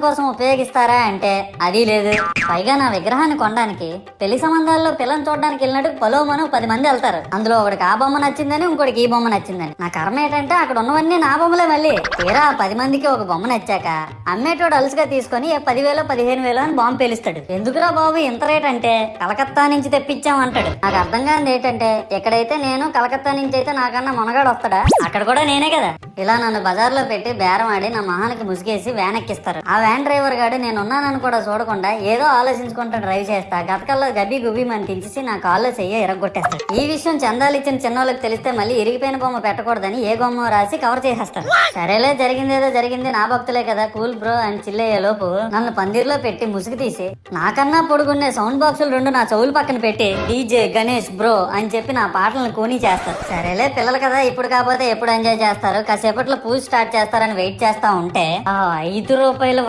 కోసం ఉపయోగిస్తారా అంటే అది లేదు. పైగా నా విగ్రహాన్ని కొనడానికి పెళ్లి సంబంధాల్లో పిల్లని చూడడానికి వెళ్ళినట్టు పలోమను 10 మంది వెళ్తారు. అందులో ఒకడికి ఆ బొమ్మ నచ్చిందని, ఇంకోటికి ఈ బొమ్మ నచ్చిందని. నా కర్మ ఏంటంటే అక్కడ ఉన్నవన్నీ నా బొమ్మలే. మళ్ళీ తీరా 10 మందికి ఒక బొమ్మ నచ్చాక అమ్మేటోడు అలుసుగా తీసుకొని 10,000 15,000 అని బాంబు పేలుస్తాడు. ఎందుకురా బాబు ఇంత రేట్ అంటే కలకత్తా నుంచి తెప్పించాం అంటాడు. నాకు అర్థం కానిది ఏంటంటే ఎక్కడైతే నేను కలకత్తా నుంచి అయితే నాకన్నా మొనగాడు వస్తాడా, అక్కడ కూడా నేనే కదా. ఇలా నన్ను బజార్లో పెట్టి బేరం ఆడి నా మొహానికి ముసుగేసి వ్యాన్ ఎక్కిస్తారు. ఆ వ్యాన్ డ్రైవర్ గాడు నేనున్నానని కూడా చూడకుండా ఏదో ఆలోచించుకుంటూ డ్రైవ్ చేస్తా గతకల్లో గబ్బి గుబ్బి అని తించేసి నా కాల్లో చెయ్యి ఎరగొట్టేస్తాడు. ఈ విషయం చందాలు ఇచ్చిన చిన్నోళ్ళకి తెలిస్తే మళ్ళీ ఇరిగిపోయిన బొమ్మ పెట్టకూడదని ఏ బొమ్మ రాసి కవర్ చేసేస్తారు. సరేలే జరిగిందేదో జరిగింది, నా భక్తులే కదా కూల్ బ్రో అని చిల్లయ్యే లోపు నన్ను పందిర్లో పెట్టి ముసుగు తీసి నాకన్నా పొడుగున్నే సౌండ్ బాక్సులు 2 నా చెవులు పక్కన పెట్టి డీజే గణేష్ బ్రో అని చెప్పి నా పాటలను కూనీ చేస్తారు. సరేలే పిల్లలు కదా ఇప్పుడు కాకపోతే ఎప్పుడు ఎంజాయ్ చేస్తారు, కాసేపట్లో పూజ స్టార్ట్ చేస్తారని వెయిట్ చేస్తా ఉంటే ఆ 5 రూపాయల